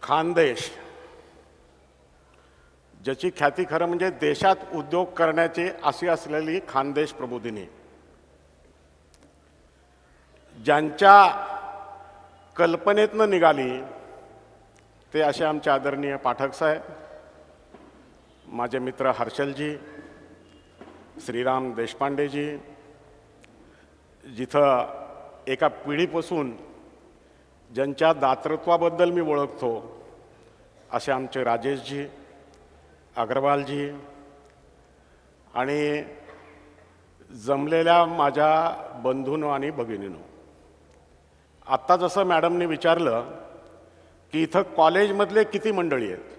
खानदेश, ज्याची ख्याती खरं म्हणजे देशात उद्योग करण्याची अशी असलेली खानदेश प्रबोधिनी, ज्यांच्या कल्पनेतनं निघाली ते असे आमचे आदरणीय पाठक साहेब, माझे मित्र हर्षलजी, श्रीराम देशपांडेजी, जिथं एका पिढीपासून ज्यांच्या दातृत्वाबद्दल मी ओळखतो असे आमचे राजेशजी, अग्रवालजी आणि जमलेल्या माझ्या बंधूंनो आणि भगिनींनो. आत्ता जसं मॅडमने विचारलं की इथं कॉलेजमधले किती मंडळी आहेत,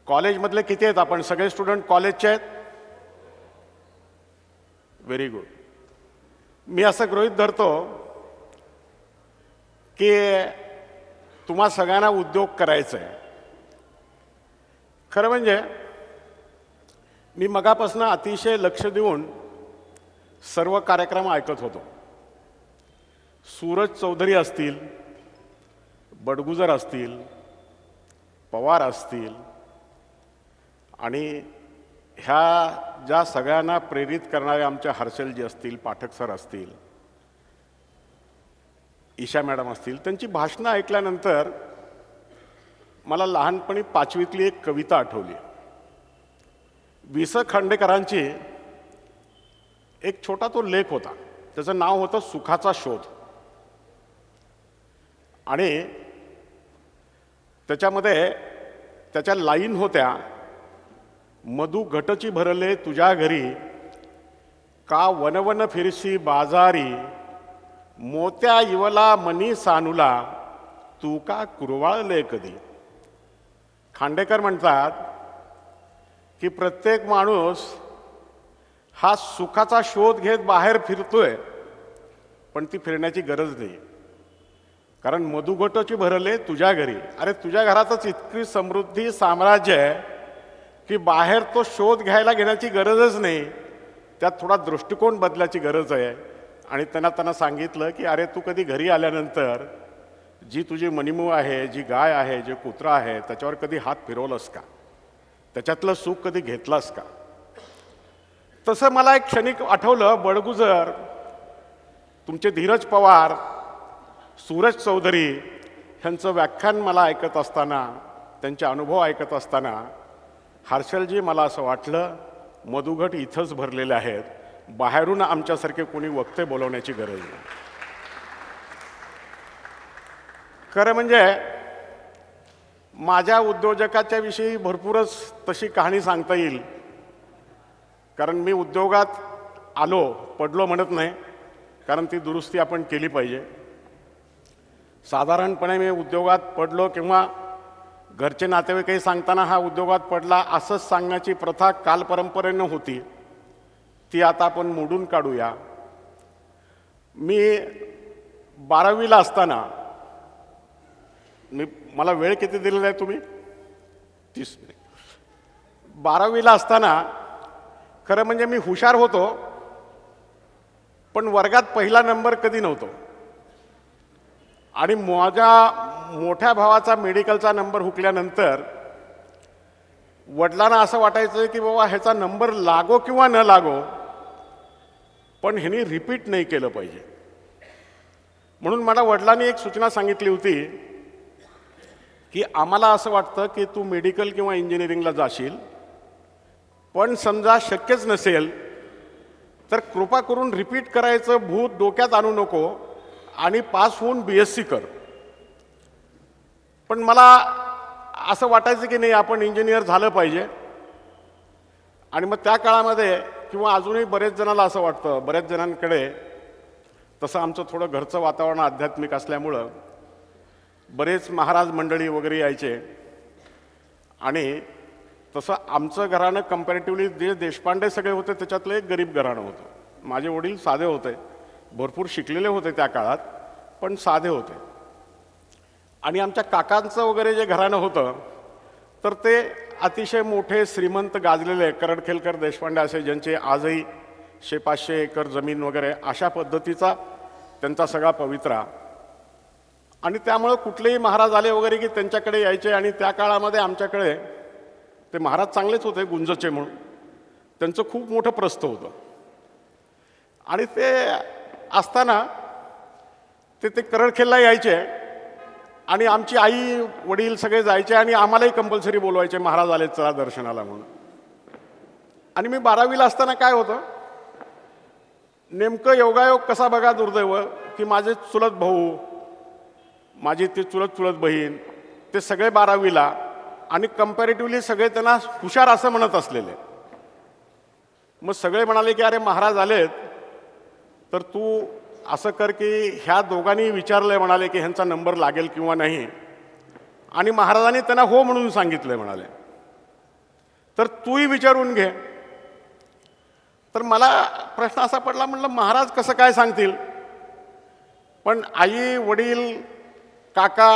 कॉलेजमधले किती आहेत? आपण सगळे स्टुडंट कॉलेजचे आहेत? Very good. मी असं गृहीत धरतो की तुम्हा सगळ्यांना उद्योग करायचा आहे. खरं म्हणजे मी मगापासून अतिशय लक्ष देऊन सर्व कार्यक्रम ऐकत होतो. सूरज चौधरी असतील, बडगुजर असतील, पवार असतील आणि ह्या ज्या सगळ्यांना प्रेरित करणारे आमच्या हर्षलजी असतील, पाठक सर असतील, ईशा मॅडम असतील, त्यांची भाषणं ऐकल्यानंतर मला लहानपणी 5वीतली एक कविता आठवली. वि स खांडेकरांची एक छोटा तो लेख होता, त्याचं नाव होतं सुखाचा शोध. आणि त्याच्यामध्ये त्याच्या लाईन होत्या, मधु घटची भरले तुझ्या घरी, का वनवन फिरसी बाजारी, मोत्या इवला मनी सानुला, तू का कुरवाळले कधी. खांडेकर म्हणतात की प्रत्येक माणूस हा सुखाचा शोध घेत बाहेर फिरतोय, पण ती फिरण्याची गरज नाही. कारण मधुघटची भरले तुझ्या घरी. अरे तुझ्या घरातच इतकी समृद्धी साम्राज्य आहे की बाहेर तो शोध घेण्याची गरजच नाही. त्यात थोडा दृष्टिकोन बदलायची गरज आहे. आणि त्यांना सांगितलं की अरे तू कधी घरी आल्यानंतर जी तुझी मनीमू आहे, जी गाय आहे, जे कुत्रा आहे, त्याच्यावर कधी हात फिरवलंस का? त्याच्यातलं सुख कधी घेतलास का? तसं मला एक क्षणिक आठवलं, बडगुजर, तुमचे धीरज पवार, सूरज चौधरी ह्यांचं व्याख्यान मला ऐकत असताना, त्यांचे अनुभव ऐकत असताना हर्षलजी मला असं वाटलं मधुघट इथंच भरलेले आहेत, बाहेरून आमच्यासारखे कोणी वक्ते बोलवण्याची गरज नाही. खरं म्हणजे माझ्या उद्योजकाच्या विषयी भरपूरच तशी कहाणी सांगता येईल. कारण मी उद्योगात पडलो म्हणत नाही, कारण ती दुरुस्ती आपण केली पाहिजे. साधारणपणे मी उद्योगात पडलो किंवा घरचे नातेवाईकही सांगताना हा उद्योगात पडला असंच सांगण्याची प्रथा काल परंपरेनं होती, ती आता आपण मोडून काढूया. मी 12वीला असताना, मला वेळ किती दिलेला आहे तुम्ही? 30 मिनिट. 12वीला असताना खरं म्हणजे मी हुशार होतो, पण वर्गात पहिला नंबर कधी नव्हतो. आणि माझ्या मोठ्या भावाचा मेडिकलचा नंबर हुकल्यानंतर वडिलांना असं वाटायचं की बाबा ह्याचा नंबर लागो किंवा न लागो, पण ह्यानी रिपीट नाही केलं पाहिजे. म्हणून मला वडिलांनी एक सूचना सांगितली होती की आम्हाला असं वाटतं की तू मेडिकल किंवा इंजिनिअरिंगला जाशील, पण समजा शक्यच नसेल तर कृपा करून रिपीट करायचं भूत डोक्यात आणू नको आणि पास होऊन BSc कर. पण मला असं वाटायचं की नाही, आपण इंजिनियर झालं पाहिजे. आणि मग त्या काळामध्ये किंवा अजूनही बरेच जणांना असं वाटतं, बऱ्याच जणांकडे, तसं आमचं थोडं घरचं वातावरण आध्यात्मिक असल्यामुळं बरेच महाराज मंडळी वगैरे यायचे. आणि तसं आमचं घराणं कम्पॅरेटिव्हली जे देशपांडे सगळे होते त्याच्यातलं एक गरीब घराणं होतं. माझे वडील साधे होते, भरपूर शिकलेले होते त्या काळात, पण साधे होते. आणि आमच्या काकांचं वगैरे जे घराणं होतं तर ते अतिशय मोठे श्रीमंत गाजलेले करडखेलकर देशपांडे असे, ज्यांचे आजही 100-500 एकर जमीन वगैरे अशा पद्धतीचा त्यांचा सगळा पवित्रा. आणि त्यामुळं कुठलेही महाराज आले वगैरे की त्यांच्याकडे यायचे. आणि त्या काळामध्ये आमच्याकडे ते महाराज चांगलेच होते, गुंजचे म्हणून. त्यांचं खूप मोठं प्रस्थ होतं. आणि ते असताना ते करडखेलला यायचे आणि आमची आई वडील सगळे जायचे आणि आम्हालाही कंपल्सरी बोलवायचे, महाराज आले चला दर्शनाला म्हणून. आणि मी 12वीला असताना काय होतं, नेमकं योगायोग कसा बघा दुर्दैव, की माझे चुलत भाऊ, माझी ती चुलत बहीण, ते सगळे 12वीला आणि कंपॅरेटिव्हली सगळे त्यांना हुशार असं म्हणत असलेले. मग सगळे म्हणाले की अरे महाराज आलेत तर तू असं कर की ह्या दोघांनी विचारलंय, म्हणाले की ह्यांचा नंबर लागेल किंवा नाही. आणि महाराजांनी त्यांना हो म्हणून सांगितलंय म्हणाले, तर तूही विचारून घे. तर मला प्रश्न असा पडला, म्हणलं महाराज कसं काय सांगतील, पण आई वडील काका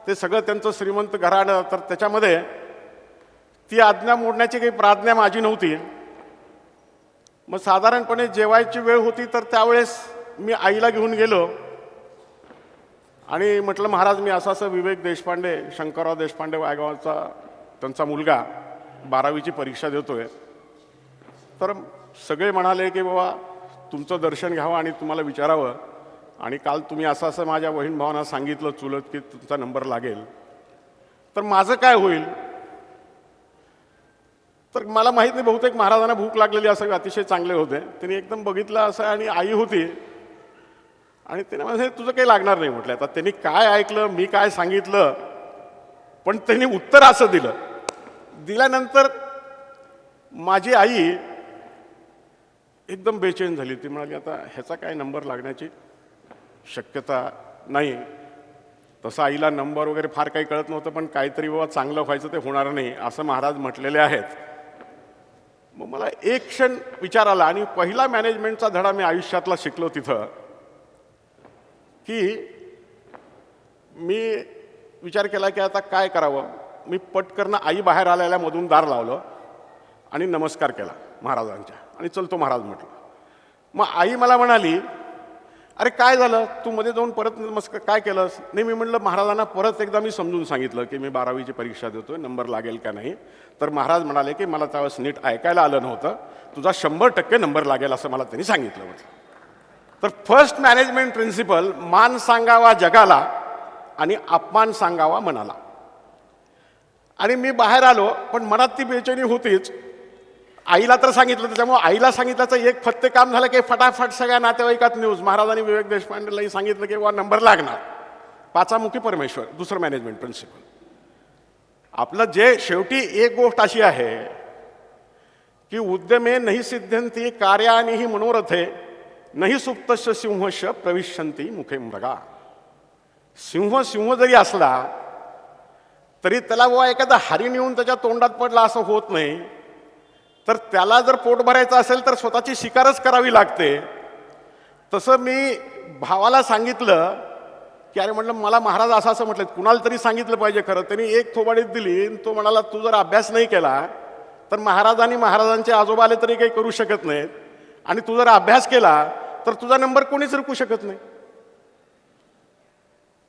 ते सगळं त्यांचं श्रीमंत घराणं, तर त्याच्यामध्ये ती आज्ञा मोडण्याची काही प्राज्ञा माझी नव्हती. मग साधारणपणे जेवायची वेळ होती, तर त्यावेळेस मी आईला घेऊन गेलो आणि म्हटलं महाराज मी असं विवेक देशपांडे, शंकरराव देशपांडे वायगावचा त्यांचा मुलगा 12वीची परीक्षा देतोय. तर सगळे म्हणाले की बाबा तुमचं दर्शन घ्यावं आणि तुम्हाला विचारावं, आणि काल तुम्ही असं माझ्या बहीण भावांना सांगितलं चुलत की तुमचा नंबर लागेल, तर माझं काय होईल. तर मला माहीत नाही, बहुतेक महाराजांना भूक लागलेली असं अतिशय चांगले होते. त्यांनी एकदम बघितलं असं, आणि आई होती आणि त्याने म्हणजे तुझं काही लागणार नाही म्हटलं. आता त्यांनी काय ऐकलं, मी काय सांगितलं, पण त्यांनी उत्तर असं दिल्यानंतर माझी आई एकदम बेचैन झाली. ती म्हणाली आता ह्याचा काय नंबर लागण्याची शक्यता नाही. तसं आईला नंबर वगैरे फार काही कळत नव्हतं, पण काहीतरी बाबा चांगलं व्हायचं ते होणार नाही असं महाराज म्हटलेले आहेत. मग मला एक क्षण विचार आला, आणि पहिला मॅनेजमेंटचा धडा मी आयुष्यातला शिकलो तिथं, की मी विचार केला की आता काय करावं. मी पटकन आई बाहेर आलेल्या मधून दार लावलं आणि नमस्कार केला महाराजांच्या, आणि चलतो महाराज म्हटलं. मग आई मला म्हणाली अरे काय झालं, तू मध्ये जाऊन परत नमस्कार काय केलंस. नाही, मी म्हटलं महाराजांना परत एकदा मी समजून सांगितलं की मी 12वीची परीक्षा देतोय, नंबर लागेल का नाही. तर महाराज म्हणाले की मला त्यावेळेस नीट ऐकायला आलं नव्हतं, तुझा 100% नंबर लागेल असं मला त्यांनी सांगितलं. म्हटलं तर फर्स्ट मॅनेजमेंट प्रिन्सिपल, मान सांगावा जगाला आणि अपमान सांगावा मनाला. आणि मी बाहेर आलो, पण मनात ती बेचैनी होतीच. आईला तर सांगितलं, त्याच्यामुळे आईला सांगितल्याचं एक फत्ते काम झालं की फटाफट सगळ्या नातेवाईकात न्यूज. महाराजांनी विवेक देशपांडेलाही सांगितलं की वा नंबर लागणार. पाचामुखी परमेश्वर, दुसरं मॅनेजमेंट प्रिन्सिपल. आपलं जे शेवटी एक गोष्ट अशी आहे की उद्यमे नाही सिद्ध्यंती कार्यानिही मनोरथे नाही सुप्तस्य सिंहश प्रविशंती मुखे मृगा. सिंह जरी असला तरी त्याला व एखादा हरिण येऊन त्याच्या तोंडात पडला असं होत नाही. तर त्याला जर पोट भरायचं असेल तर स्वतःची शिकारच करावी लागते. तसं मी भावाला सांगितलं की अरे म्हटलं मला महाराज असं म्हटलं, कुणाला तरी सांगितलं पाहिजे खरं. त्यांनी एक थोबाडीत दिली, तो म्हणाला तू जर अभ्यास नाही केला तर महाराजांचे आजोबा आले तरी काही करू शकत नाहीत, आणि तू जर अभ्यास केला तर तुझा नंबर कोणीच रखू शकत नाही.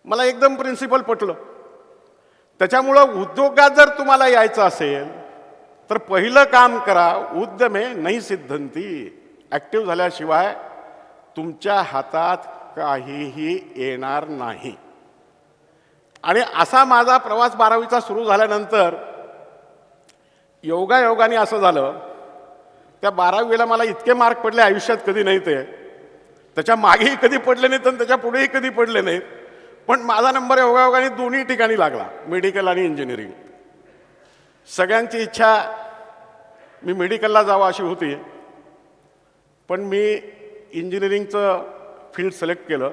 मला एकदम प्रिन्सिपल पटलं. त्याच्यामुळं उद्योगात जर तुम्हाला यायचं असेल तर पहिलं काम करा, उद्यमे नाही सिद्धंती. ॲक्टिव्ह झाल्याशिवाय तुमच्या हातात काहीही येणार नाही. आणि असा माझा प्रवास 12वीचा सुरू झाल्यानंतर योगायोगाने असं झालं, त्या 12वीला मला इतके मार्क पडले आयुष्यात कधी नाही. ते त्याच्या मागेही कधी पडले नाहीत आणि त्याच्या पुढेही कधी पडले नाहीत. पण माझा नंबर योगायोगाने दोन्ही ठिकाणी लागला, मेडिकल आणि इंजिनिअरिंग. सगळ्यांची इच्छा मी मेडिकलला जावं अशी होती, पण मी इंजिनिअरिंगचं फील्ड सिलेक्ट केलं.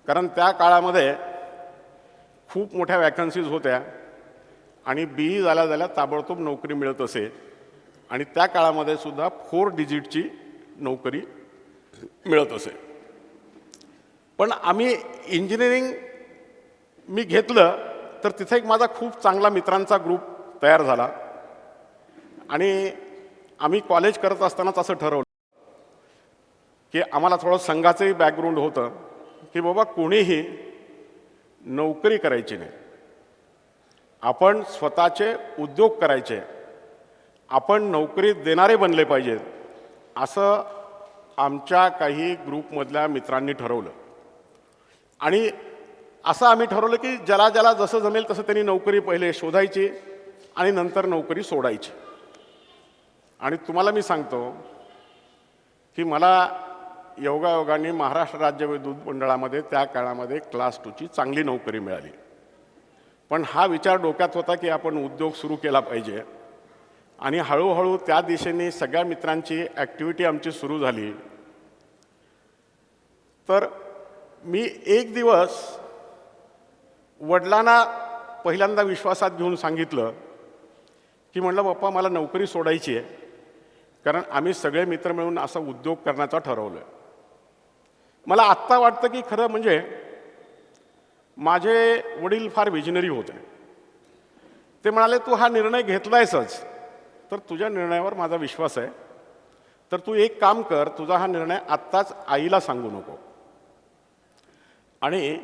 कारण त्या काळामध्ये खूप मोठ्या वॅकन्सीज होत्या आणि BE झाल्या ताबडतोब नोकरी मिळत असे. आणि त्या काळामध्ये सुद्धा 4 डिजिटची नोकरी मिळत असे. पण आम्ही इंजिनिअरिंग मी घेतलं तर तिथे एक माझा खूप चांगला मित्रांचा ग्रुप तयार झाला. आणि आम्ही कॉलेज करत असतानाच असं ठरवलं की आम्हाला थोडं संघाचंही बॅकग्राऊंड होतं की बाबा कोणीही नोकरी करायची नाही, आपण स्वतःचे उद्योग करायचे, आपण नोकरी देणारे बनले पाहिजेत असं आमच्या काही ग्रुपमधल्या मित्रांनी ठरवलं. आणि असं आम्ही ठरवलं की ज्याला ज्याला जसं जमेल तसं त्यांनी नोकरी पहिले शोधायची आणि नंतर नोकरी सोडायची. आणि तुम्हाला मी सांगतो की मला योगायोगाने महाराष्ट्र राज्य विद्युत मंडळामध्ये त्या काळामध्ये क्लास 2ची चांगली नोकरी मिळाली. पण हा विचार डोक्यात होता की आपण उद्योग सुरू केला पाहिजे. आणि हळूहळू त्या दिशेने सगळ्या मित्रांची ॲक्टिव्हिटी आमची सुरू झाली. तर मी एक दिवस वडिलांना पहिल्यांदा विश्वासात घेऊन सांगितलं की म्हणलं बाप्पा मला नोकरी सोडायची आहे, कारण आम्ही सगळे मित्र मिळून असा उद्योग करण्याचं ठरवलं आहे. मला आत्ता वाटतं की खरं म्हणजे माझे वडील फार विजनरी होते. ते म्हणाले तू हा निर्णय घेतलायसच तर तुझ्या निर्णयावर माझा विश्वास आहे, तर तू एक काम कर, तुझा हा निर्णय आत्ताच आईला सांगू नको. आणि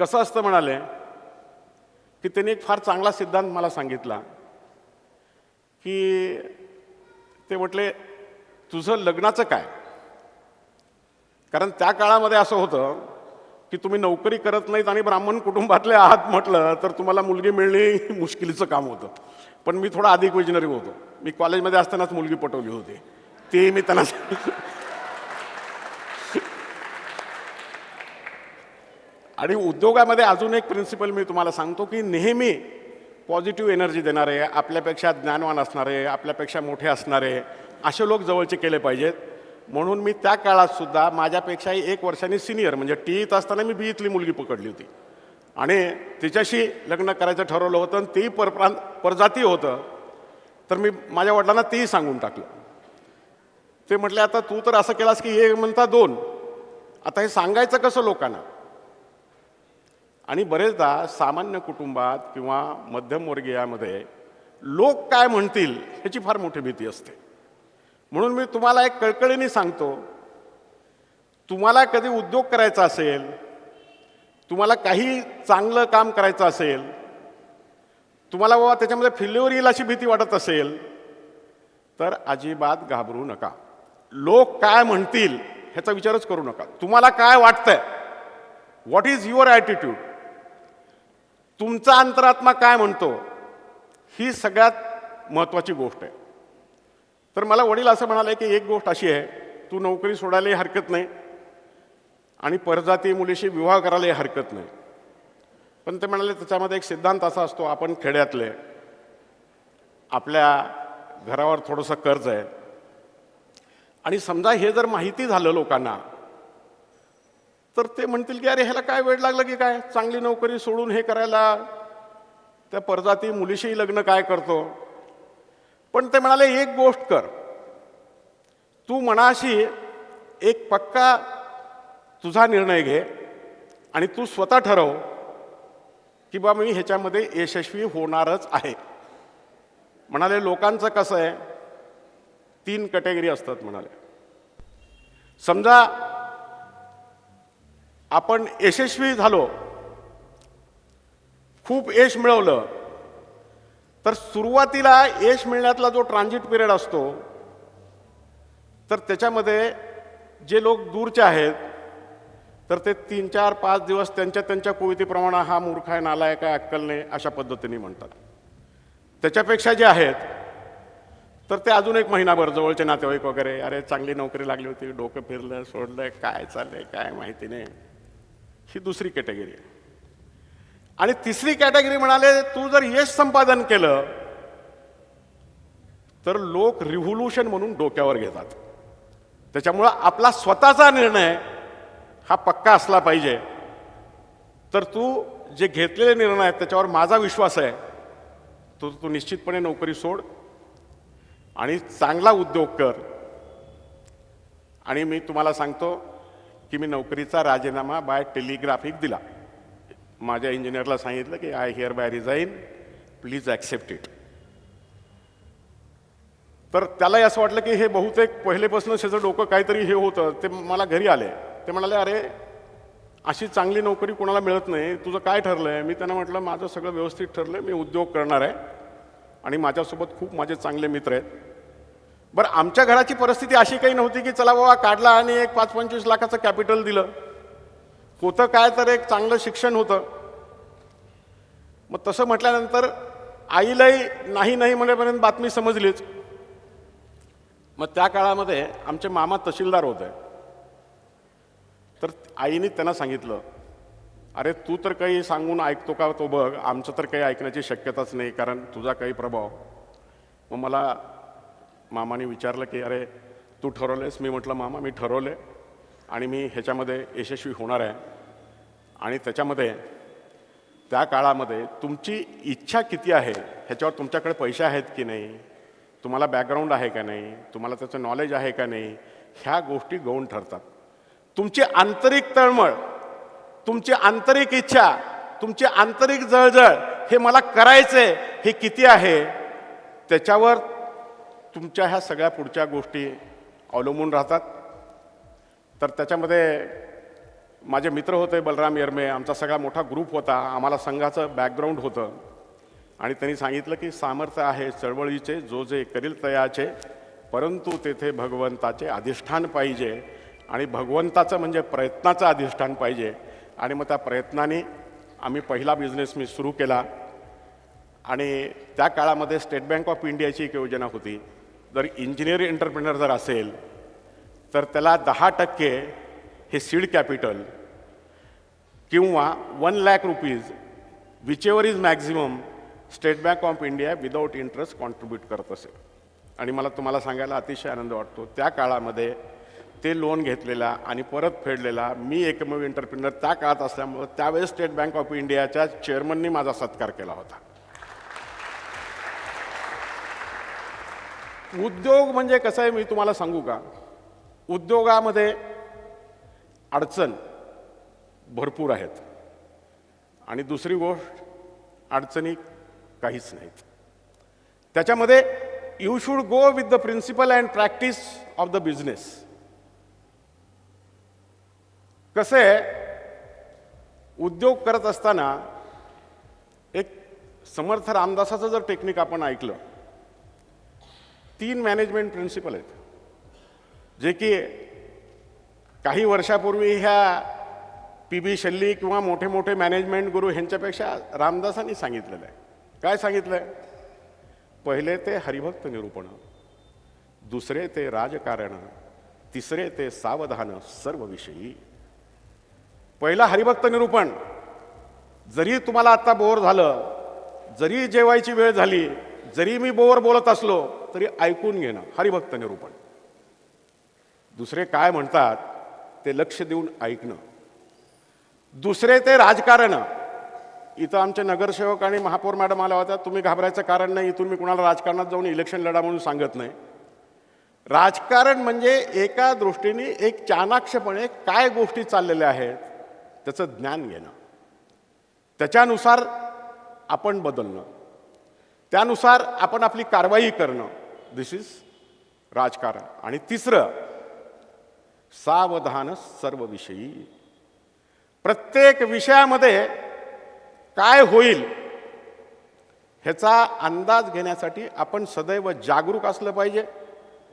कसं असतं म्हणाले की त्यांनी एक फार चांगला सिद्धांत मला सांगितला की ते म्हटले तुझं लग्नाचं काय, कारण त्या काळामध्ये असं होतं की तुम्ही नोकरी करत नाहीत आणि ब्राह्मण कुटुंबातले आहात म्हटलं तर तुम्हाला मुलगी मिळणे मुश्किलीचं काम होतं. पण मी थोडा अधिक विजनरी होतो. मी कॉलेजमध्ये असतानाच मुलगी पटवली होती, ती मी त्यांना आणि उद्योगामध्ये अजून एक प्रिन्सिपल मी तुम्हाला सांगतो की नेहमी पॉझिटिव्ह एनर्जी देणारे, आपल्यापेक्षा ज्ञानवान असणारे, आपल्यापेक्षा मोठे असणारे असे लोक जवळचे केले पाहिजेत. म्हणून मी त्या काळात सुद्धा माझ्यापेक्षाही 1 वर्षांनी सिनियर म्हणजे टीईत असताना मी बीईतली मुलगी पकडली होती आणि तिच्याशी लग्न करायचं ठरवलं होतं. आणि तेही परजाती होतं. तर मी माझ्या वडिलांना तेही सांगून टाकलं. ते म्हटले आता तू तर असं केलास की 1 म्हणता 2, आता हे सांगायचं कसं लोकांना. आणि बरेचदा सामान्य कुटुंबात किंवा मध्यमवर्गीयामध्ये लोक काय म्हणतील ह्याची फार मोठी भीती असते. म्हणून मी तुम्हाला एक कळकळीने सांगतो, तुम्हाला कधी उद्योग करायचा असेल, तुम्हाला काही चांगलं काम करायचं असेल, तुम्हाला बाबा त्याच्यामध्ये फेल्युअर येईल अशी भीती वाटत असेल तर अजिबात घाबरू नका. लोक काय म्हणतील ह्याचा विचारच करू नका. तुम्हाला काय वाटतंय, व्हॉट इज युअर ॲटिट्यूड, तुमचा अंतरात्मा काय म्हणतो, ही सगळ्यात महत्त्वाची गोष्ट आहे. तर मला वडील असं म्हणाले की एक गोष्ट अशी आहे, तू नोकरी सोडायलाही हरकत नाही आणि परजाती मुलीशी विवाह करायलाही हरकत नाही. पण ते म्हणाले त्याच्यामध्ये एक सिद्धांत असा असतो, आपण खेड्यातले, आपल्या घरावर थोडंसं कर्ज आहे आणि समजा हे जर माहिती झालं लोकांना तर ते म्हणतील की अरे ह्याला काय वेळ लागलं की काय, चांगली नोकरी सोडून हे करायला, त्या परजाती मुलीशी लग्न काय करतो. पण ते म्हणाले एक गोष्ट कर, तू मनाशी एक पक्का तुझा निर्णय घे आणि तू स्वतः ठरव की बा मी ह्याच्यामध्ये यशस्वी होणारच आहे. म्हणाले लोकांचं कसं आहे, 3 कॅटेगरी असतात म्हणाले. समजा आपण यशस्वी झालो, खूप यश मिळवलं, तर सुरुवातीला यश मिळण्यातला जो ट्रान्झिट पिरियड असतो तर त्याच्यामध्ये जे लोक दूरचे आहेत तर ते 3, 4, 5 दिवस त्यांच्या कुवतीप्रमाणे हा मूर्ख आहे, नालायक आहे, अक्कल नाही अशा पद्धतीने म्हणतात. त्याच्यापेक्षा जे आहेत तर ते अजून 1 महिनाभर जवळचे नातेवाईक वगैरे, अरे चांगली नोकरी लागली होती, डोकं फिरलं, सोडलं, काय चाललंय काय माहिती नाही, ही दुसरी कॅटेगरी आहे. आणि तिसरी कॅटेगरी म्हणाले तू जर यश संपादन केलं तर लोक रिव्होल्यूशन म्हणून डोक्यावर घेतात. त्याच्यामुळं आपला स्वतःचा निर्णय हा पक्का असला पाहिजे. तर तू जे घेतलेले निर्णय आहेत त्याच्यावर माझा विश्वास आहे, तू निश्चितपणे नोकरी सोड आणि चांगला उद्योग कर. आणि मी तुम्हाला सांगतो की मी नोकरीचा राजीनामा बाय टेलिग्राफिक दिला. माझ्या इंजिनियरला सांगितलं की I hereby resign, please accept it. तर त्यालाही असं वाटलं की हे बहुतेक पहिलेपासूनच ह्याचं डोकं काहीतरी हे होतं. ते मला घरी आले, ते म्हणाले अरे अशी चांगली नोकरी कोणाला मिळत नाही, तुझं काय ठरलं आहे? मी त्यांना म्हटलं माझं सगळं व्यवस्थित ठरलं आहे, मी उद्योग करणार आहे आणि माझ्यासोबत खूप माझे चांगले मित्र आहेत. बरं, आमच्या घराची परिस्थिती अशी काही नव्हती की चला बाबा काढला आणि एक 5-25 लाखाचं कॅपिटल दिलं. होतं काय तर एक चांगलं शिक्षण होतं. मग तसं म्हटल्यानंतर आईलाही नाही नाही म्हणेपर्यंत बातमी समजलीच. मग त्या काळामध्ये आमचे मामा तहसीलदार होते. तर आईने त्यांना सांगितलं, अरे तू तर काही सांगून ऐकतो का तो बघ, आमचं तर काही ऐकण्याची शक्यताच नाही कारण तुझा काही प्रभाव. मग मला मामाने विचारलं की अरे तू ठरवलेस? मी म्हटलं मामा मी ठरवले आणि मी ह्याच्यामध्ये यशस्वी होणार आहे. आणि त्याच्यामध्ये त्या काळामध्ये तुमची इच्छा किती आहे ह्याच्यावर, तुमच्याकडे पैसे आहेत की नाही, तुम्हाला बॅकग्राऊंड आहे का नाही, तुम्हाला त्याचं नॉलेज आहे का नाही, ह्या गोष्टी गौण ठरतात. तुमची आंतरिक तळमळ, तुमची आंतरिक इच्छा, तुमची आंतरिक जळजळ, हे मला करायचे हे किती आहे त्याच्यावर तुमच्या ह्या सगळ्या पुढच्या गोष्टी अवलंबून राहतात. तर त्याच्यामध्ये माझे मित्र होते बलराम यर्मे, आमचा सगळा मोठा ग्रुप होता, आम्हाला संघाचं बॅकग्राऊंड होतं. आणि त्यांनी सांगितलं की सामर्थ्य आहे चळवळीचे जो जे करील तयाचे, परंतु तेथे भगवंताचे अधिष्ठान पाहिजे. आणि भगवंताचं म्हणजे प्रयत्नाचं अधिष्ठान पाहिजे. आणि मग त्या प्रयत्नाने आम्ही पहिला बिझनेस मी सुरू केला. आणि त्या काळामध्ये स्टेट बँक ऑफ इंडियाची एक योजना होती, जर इंजिनियर एंटरप्रेनर जर असेल तर त्याला 10% हे सीड कॅपिटल किंवा 1 lakh rupees which ever is maximum state bank of India without interest contribute करत असेल. आणि मला तुम्हाला सांगायला अतिशय आनंद वाटतो, त्या काळामध्ये ते लोन घेतलेला आणि परत फेडलेला मी एकमेव एंटरप्रेनर त्या काळात असल्यामुळं त्यावेळेस स्टेट बँक ऑफ इंडियाच्या चेअरमननी माझा सत्कार केला होता. उद्योग म्हणजे कसं आहे मी तुम्हाला सांगू का, उद्योगामध्ये अडचण भरपूर आहेत आणि दुसरी गोष्ट अडचणी काहीच नाहीत. त्याच्यामध्ये you should go with the principle and practice of the business. कसं आहे, उद्योग करत असताना एक समर्थ रामदासाचं जर टेक्निक आपण ऐकलं, 3 मॅनेजमेंट प्रिन्सिपल आहेत जे की काही वर्षापूर्वी ह्या PB शल्ली किंवा मोठे मोठे मॅनेजमेंट गुरु ह्यांच्यापेक्षा रामदासांनी सांगितलेलं आहे. काय सांगितलं आहे? पहिले ते हरिभक्त निरूपण, दुसरे ते राजकारण, तिसरे ते सावधान सर्व विषयी. पहिला हरिभक्त निरूपण, जरी तुम्हाला आता बोर झालं, जरी जेवायची वेळ झाली, जरी मी बोर बोलत असलो तरी ऐकून घेणं, हरिभक्त निरूपण. दुसरे काय म्हणतात ते लक्ष देऊन ऐकणं. दुसरे ते राजकारण. इथं आमचे नगरसेवक आणि महापौर मॅडम आल्या होत्या, तुम्ही घाबरायचं कारण नाही, इथून मी कुणाला राजकारणात जाऊन इलेक्शन लढा म्हणून सांगत नाही. राजकारण म्हणजे एका दृष्टीने एक चाणाक्षपणे काय गोष्टी चाललेल्या आहेत त्याचं ज्ञान घेणं, त्याच्यानुसार आपण बदलणं, त्यानुसार आपण आपली कारवाई करणं, दिस इज राजकारण. आणि तिसरं सावधान सर्व विषयी. प्रत्येक विषयामध्ये काय होईल ह्याचा अंदाज घेण्यासाठी आपण सदैव जागरूक असलं पाहिजे,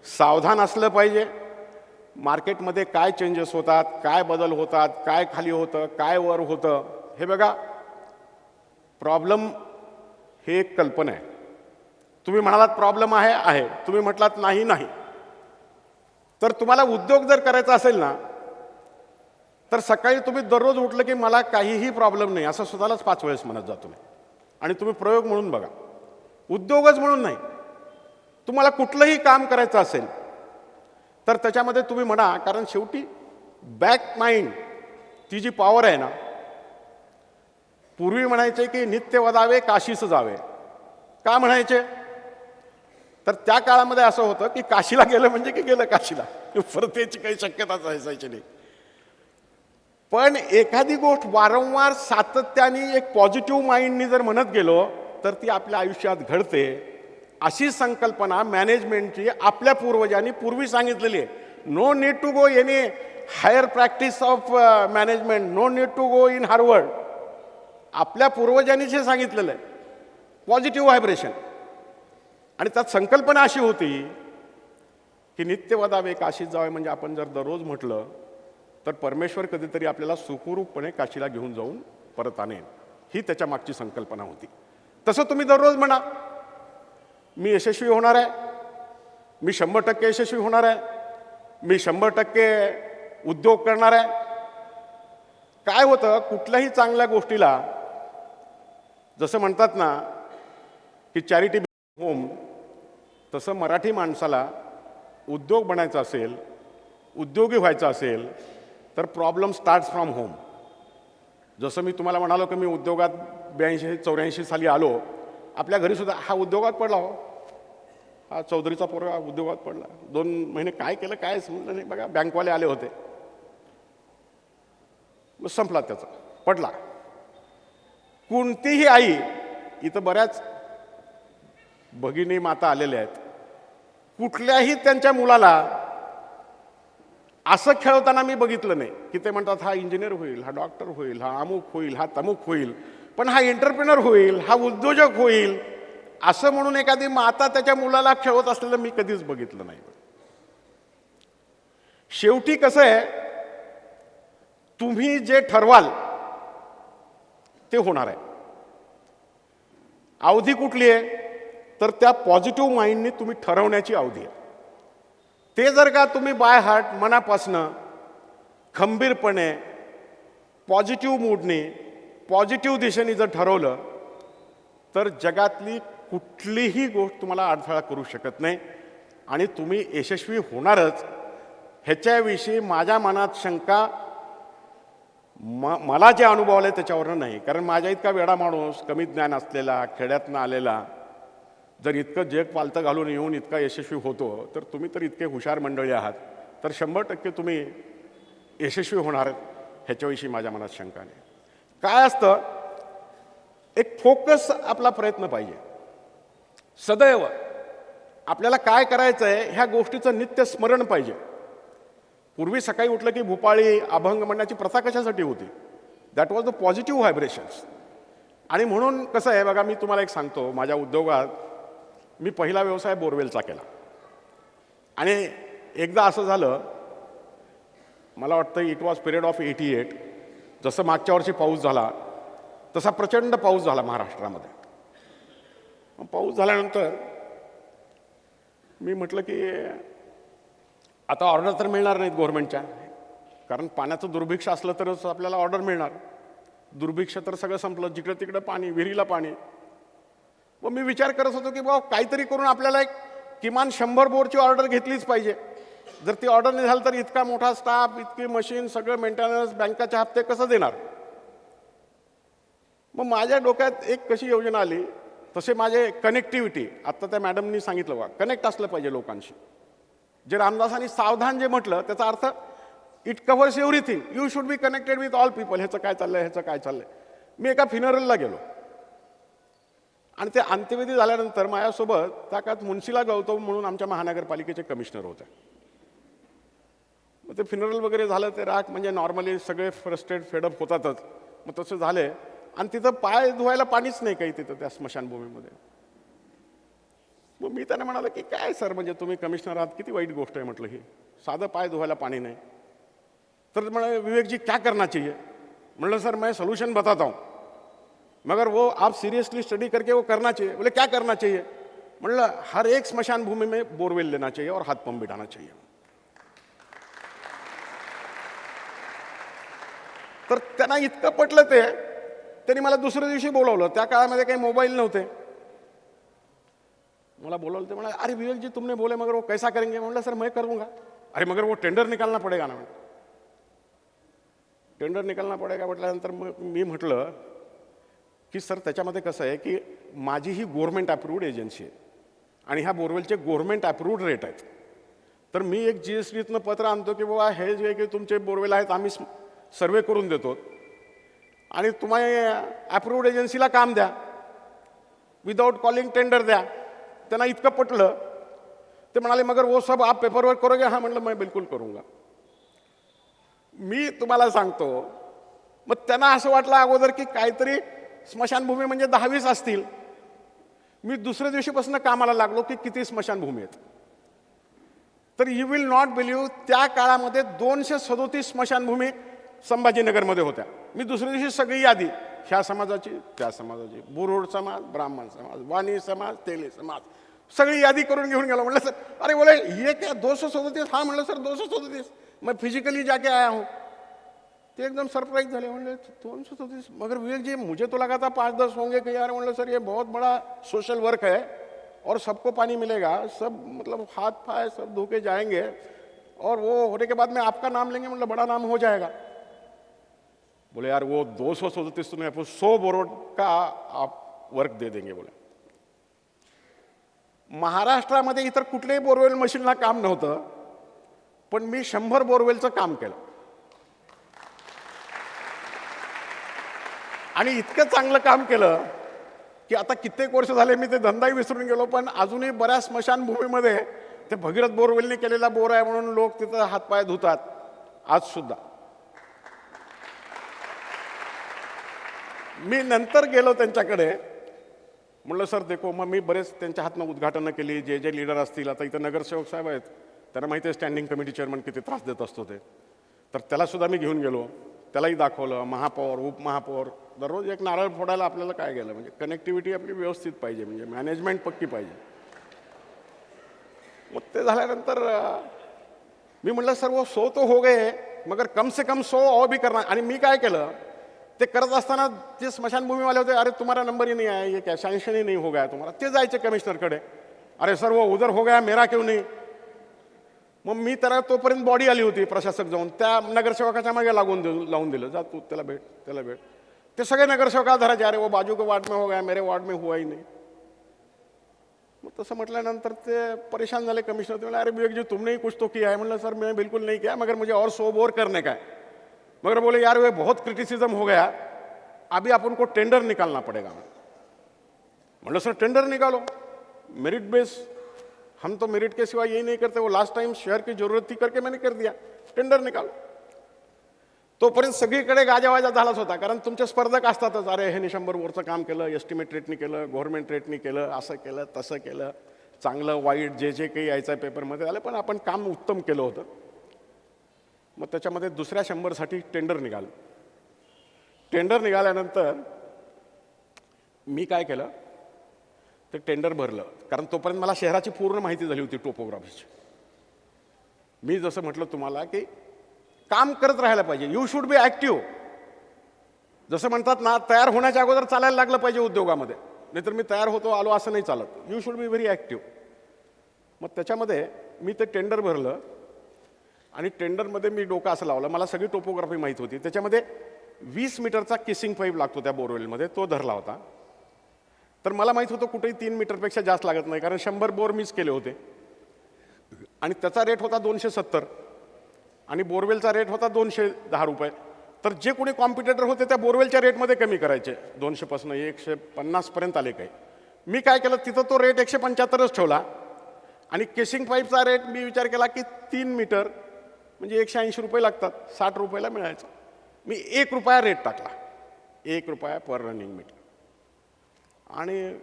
सावधान असलं पाहिजे. मार्केटमध्ये काय चेंजेस होतात, काय बदल होतात, काय खाली होतं, काय वर होतं, हे बघा. प्रॉब्लेम हे एक कल्पना आहे. तुम्ही म्हणालात प्रॉब्लेम आहे आहे, तुम्ही म्हटलात नाही नाही. तर तुम्हाला उद्योग जर करायचा असेल ना, तर सकाळी तुम्ही दररोज उठलं की मला काहीही प्रॉब्लेम नाही असं स्वतःलाच 5 वेळेस म्हणत जा तुम्ही. आणि तुम्ही प्रयोग म्हणून बघा, उद्योगच म्हणून नाही. तुम्हाला कुठलंही काम करायचं असेल तर त्याच्यामध्ये तुम्ही म्हणा, कारण शेवटी बॅक माइंड ती जी पॉवर आहे ना, पूर्वी म्हणायचे की नित्य वदावे काशीस जावे. का म्हणायचे? तर त्या काळामध्ये असं होतं की काशीला गेलं म्हणजे की गेलं काशीला, परत याची काही शक्यताच असायची नाही. पण एखादी गोष्ट वारंवार सातत्याने एक पॉझिटिव्ह माइंडनी जर म्हणत गेलो तर ती आपल्या आयुष्यात घडते. अशी संकल्पना मॅनेजमेंटची आपल्या पूर्वजांनी पूर्वी सांगितलेली आहे. No need to go any higher practice of management, no need to go in Harvard. आपल्या पूर्वजांनीच हे सांगितलेलं आहे, पॉझिटिव्ह व्हायब्रेशन. आणि त्यात संकल्पना अशी होती की नित्य वदावे काशीत जावे, म्हणजे आपण जर दररोज म्हटलं तर परमेश्वर कधीतरी आपल्याला सुखरूपपणे काशीला घेऊन जाऊन परत आणेल, ही त्याच्या मागची संकल्पना होती. तसं तुम्ही दररोज म्हणा, मी यशस्वी होणार आहे, मी 100% यशस्वी होणार आहे, मी 100% उद्योग करणार आहे. काय होतं, कुठल्याही चांगल्या गोष्टीला जसं म्हणतात ना की चॅरिटी होम, तसं मराठी माणसाला उद्योग बनायचा असेल, उद्योगी व्हायचं असेल तर प्रॉब्लेम स्टार्ट्स फ्रॉम होम. जसं मी तुम्हाला म्हणालो की मी उद्योगात 82-84 साली आलो, आपल्या घरीसुद्धा हा उद्योगात पडला, हो हा चौधरीचा पोरगा उद्योगात पडला. 2 महिने काय केलं काय समजलं नाही. बघा बँकवाले आले होते, मग संपला त्याचा, पडला. कोणतीही आई, इथं बऱ्याच भगिनी माता आलेल्या आहेत, कुठल्याही त्यांच्या मुलाला असं खेळवताना मी बघितलं नाही की ते म्हणतात हा इंजिनियर होईल, हा डॉक्टर होईल, हा अमुक होईल, हा तमुक होईल, पण हा एंटरप्रेनर होईल, हा उद्योजक होईल, असं म्हणून एखादी माता त्याच्या मुलाला खेळवत असलेलं मी कधीच बघितलं नाही. शेवटी कसं आहे, तुम्ही जे ठरवाल ते होणार आहे. अवधी कुठली आहे, तर त्या पॉझिटिव्ह माइंडने तुम्ही ठरवण्याची अवधी आहे. ते जर का तुम्ही बाय हार्ट, मनापासनं खंबीरपणे पॉझिटिव्ह मूडने पॉझिटिव्ह दिशेने जर ठरवलं तर जगातली कुठलीही गोष्ट तुम्हाला अडथळा करू शकत नाही आणि तुम्ही यशस्वी होणारच. ह्याच्याविषयी माझ्या मनात शंका मला जे अनुभव आले त्याच्यावरनं नाही. कारण माझ्या इतका वेडा माणूस, कमी ज्ञान असलेला, खेड्यातनं आलेला, जर इतकं जग पालतं घालून येऊन इतका यशस्वी होतो, तर तुम्ही तर इतके हुशार मंडळी आहात, तर 100% तुम्ही यशस्वी होणार ह्याच्याविषयी माझ्या मनात शंका नाही. काय असतं, एक फोकस आपला प्रयत्न पाहिजे. सदैव आपल्याला काय करायचं आहे ह्या गोष्टीचं नित्य स्मरण पाहिजे. पूर्वी सकाळी उठलं की भूपाळी अभंग म्हणण्याची प्रथा कशासाठी होती? That was the positive vibrations. आणि म्हणून कसं आहे बघा, मी तुम्हाला एक सांगतो, माझ्या उद्योगात मी पहिला व्यवसाय बोरवेलचा केला. आणि एकदा असं झालं, मला वाटतं इट वॉज पिरियड ऑफ 88, जसं मागच्या वर्षी पाऊस झाला तसा प्रचंड पाऊस झाला महाराष्ट्रामध्ये. पाऊस झाल्यानंतर मी म्हटलं की आता ऑर्डर तर मिळणार नाहीत गव्हर्नमेंटच्या, कारण पाण्याचं दुर्भिक्ष असलं तरच आपल्याला ऑर्डर मिळणार. दुर्भिक्ष तर सगळं संपलं, जिकडं तिकडं पाणी, विहिरीला पाणी. मग मी विचार करत होतो की बाबा काहीतरी करून आपल्याला एक किमान 100 बोरची ऑर्डर घेतलीच पाहिजे. जर ती ऑर्डर नाही झाली तर इतका मोठा स्टाफ, इतकी मशीन, सगळं मेंटेनन्स, बँकाचे हप्ते कसं देणार? मग माझ्या डोक्यात एक कशी योजना आली, तसे माझे कनेक्टिव्हिटी, आत्ता त्या मॅडमनी सांगितलं बघा, कनेक्ट असलं पाहिजे लोकांशी. जे रामदासांनी सावधान जे म्हटलं त्याचा earth it covers everything. You should be connected with all people. ह्याचं काय चाललंय, ह्याचं काय चाललंय. मी एका फिनरलला गेलो आणि ते अंत्यविधी झाल्यानंतर माझ्यासोबत त्या काळात मुन्शीला गौतम म्हणून आमच्या महानगरपालिकेचे कमिशनर होते. मग ते फिनरल वगैरे झालं, ते राग म्हणजे नॉर्मली सगळे फ्रस्ट्रेट फेडअप होतातच. मग तसं झाले आणि तिथं पाय धुवायला पाणीच नाही काही तिथं त्या स्मशानभूमीमध्ये. मग मी त्यांना म्हणालो की काय सर, म्हणजे तुम्ही कमिशनर आहात, किती वाईट गोष्ट आहे म्हटलं ही, साधं पाय धुवायला पाणी नाही. तर म्हणे विवेक जी क्या करना चाहिए? म्हटलं सर मैं सोल्यूशन बताता हूँ, मगर वो आप सीरियसली स्टडी करके वो करना चाहिए. बोले क्या करना चाहिए? म्हटलं हर एक स्मशान भूमि में बोरवेल लेना चाहिए और हाथ पंप बिठाना चाहिए. तर त्यांना इतकं पटलं ते, त्यांनी मला दुसऱ्या दिवशी बोलवलं. त्या काळामध्ये काही मोबाईल नव्हते. मला बोलवलं, ते म्हणा अरे विवेक जी तुमने बोले मगर वो कैसा करेंगे? म्हटलं सर मैं करूँगा. अरे मगर वो टेंडर निकालना पड़ेगा ना. टेंडर निकालना पडेगा म्हटल्यानंतर मग मी म्हटलं की सर त्याच्यामध्ये कसं आहे की माझी ही गव्हर्नमेंट अप्रूव्ड एजन्सी आहे आणि ह्या बोरवेलचे गव्हर्नमेंट अप्रूव्ड रेट आहेत. तर मी एक GSTतनं पत्र आणतो की बाबा हे जे की तुमचे बोरवेल आहेत आम्ही सर्वे करून देतो आणि तुम्ही अप्रूव्ड एजन्सीला काम द्या, विदाउट कॉलिंग टेंडर द्या. त्यांना इतकं पटलं, ते म्हणाले मगर वो सब आप पेपर वर्क करोगे? हाँ, म्हटलं मैं बिल्कुल करूँगा. मी तुम्हाला सांगतो, मग त्यांना असं वाटलं अगोदर की काहीतरी स्मशानभूमी म्हणजे 10-20 असतील. मी दुसऱ्या दिवशीपासून कामाला लागलो की किती स्मशानभूमी आहेत. तर यू विल नॉट बिलीव्ह, त्या काळामध्ये 237 स्मशानभूमी संभाजीनगरमध्ये होत्या. मी दुसऱ्या दिवशी सगळी यादी, ह्या समाजाची, त्या समाजाची, बुरुड समाज, ब्राह्मण समाज, वाणी समाज, तेली समाज, सगळी यादी करून घेऊन गेलो. म्हटलं सर, अरे बोले ये क्या 237? हाँ म्हटलं सर 237, मैं फिजिकली जाके आया हूँ. ते एकदम सरप्राइज झाले. म्हणले 237? मगर विवेक जी, मुझे तो लगा था 5-10 होंगे कि यार. म्हणलं सर ये बहुत बड़ा सोशल वर्क है और सबको पानी मिलेगा, सब मतलब हाथ पाए सब धो के जाएंगे और वो होने के बाद में आपका नाम लेंगे. मतलब बड़ा नाम हो जाएगा. बोले यार वो 237 तो नहीं, 100 बोरोड का आप वर्क दे देंगे. बोले महाराष्ट्रामध्ये इतर कुठल्याही बोरवेल मशीनला काम नव्हतं, पण मी 100 बोरवेलचं काम केलं. आणि इतकं चांगलं काम केलं की आता कित्येक वर्ष झाले मी ते धंदाही विसरून गेलो, पण अजूनही बऱ्याच स्मशानभूमीमध्ये ते भगीरथ बोरवेलने केलेला बोर आहे म्हणून लोक तिथं हातपाय धुतात आज सुद्धा. मी नंतर गेलो त्यांच्याकडे, म्हणलं सर देखो. मग मी बरेच त्यांच्या हातनं उद्घाटनं केली. जे जे लीडर असतील, आता इथं नगरसेवक साहेब आहेत, त्यांना माहिती आहे स्टँडिंग कमिटी चेअरमन किती त्रास देत असतो ते, तर त्यालासुद्धा मी घेऊन गेलो, त्यालाही दाखवलं. महापौर, उपमहापौर, दररोज एक नारळ फोडायला आपल्याला काय गेलं. म्हणजे कनेक्टिव्हिटी आपली व्यवस्थित पाहिजे, म्हणजे मॅनेजमेंट पक्की पाहिजे. मग ते झाल्यानंतर मी म्हटलं सर वो 100 तो हो गए मगर कम से कम 100 और भी करना. आणि मी काय केलं, ते करत असताना जे स्मशानभूमीवाले होते, अरे तुम्हारा नंबर ही नहीं आया, ये क्या सैंक्शन ही नहीं हो गया तुम्हारा. ते जायचे कमिशनरकडे, अरे सर वो उधर हो गया मेरा क्यों नहीं. मग मी त्याला तोपर्यंत बॉडी आली होती, प्रशासक जाऊन त्या नगरसेवकाच्या मागे लावून दिलं, जा तू त्याला भेट, त्याला भेट. ते सगळे नगरसेवका धरायचे, अरे वो बाजू के वार्ड में हो गया, मेरे वार्ड में हुआ ही नहीं. मग तसं म्हटल्यानंतर ते परेशान झाले कमिशनर. ते म्हणाले अरे विवेक जी तुमने कुछ तो किया है. म्हणलं सर मैं बिल्कुल नहीं किया, मगर मुझे और 100 बोर करने का है. मगर बोले यार वो बहुत क्रिटिसिज्म हो गया, अभी अपन को टेंडर निकालना पड़ेगा. मतलब सर टेंडर निकालो, मेरिट बेस, हम तो मेरिट के सिवा यही नहीं करते. वो लास्ट टाइम शहर की जरूरत थी करके मैंने कर दिया, टेंडर निकालो. तोपर्यंत सगळीकडे गाजावाजा झालाच होता, कारण तुमचे स्पर्धक असतातच. अरे ह्याने 100 बोरचं काम केलं, एस्टिमेट रेटनी केलं, गव्हर्नमेंट रेटनी केलं, असं केलं तसं केलं, चांगलं वाईट जे जे काही यायचं पेपरमध्ये आलं, पण आपण काम उत्तम केलं होतं. मग त्याच्यामध्ये दुसऱ्या 100साठी टेंडर निघालं. टेंडर निघाल्यानंतर मी काय केलं, ते टेंडर भरलं, कारण तोपर्यंत मला शहराची पूर्ण माहिती झाली होती टोपोग्राफीची. मी जसं म्हटलं तुम्हाला की काम करत राहायला पाहिजे, यू शुड बी ॲक्टिव्ह. जसं म्हणतात ना, तयार होण्याच्या अगोदर चालायला लागलं पाहिजे उद्योगामध्ये, नाहीतर मी तयार होतो आलो असं नाही चालत. You should be very active. मग त्याच्यामध्ये मी ते टेंडर भरलं आणि टेंडरमध्ये मी डोकं असं लावलं, मला सगळी टोपोग्राफी माहीत होती. त्याच्यामध्ये 20 मीटरचा किसिंग पाईप लागतो त्या बोरवेलमध्ये, तो धरला होता. तर मला माहीत होतं कुठेही 3 मीटरपेक्षा जास्त लागत नाही, कारण 100 बोर मीच केले होते. आणि त्याचा रेट होता 270 आणि बोरवेलचा रेट होता 210 रुपये. तर जे कोणी कॉम्पिटिटर होते त्या बोरवेलच्या रेटमध्ये कमी करायचे, 200 पासून 150 पर्यंत आले काही. मी काय केलं, तिथं तो रेट 175च ठेवला आणि केसिंग पाईपचा रेट मी विचार केला की 3 मीटर म्हणजे 180 रुपये लागतात, 60 रुपयाला मिळायचं. मी 1 रुपया रेट टाकला, 1 रुपया पर रनिंग मीटर. आणि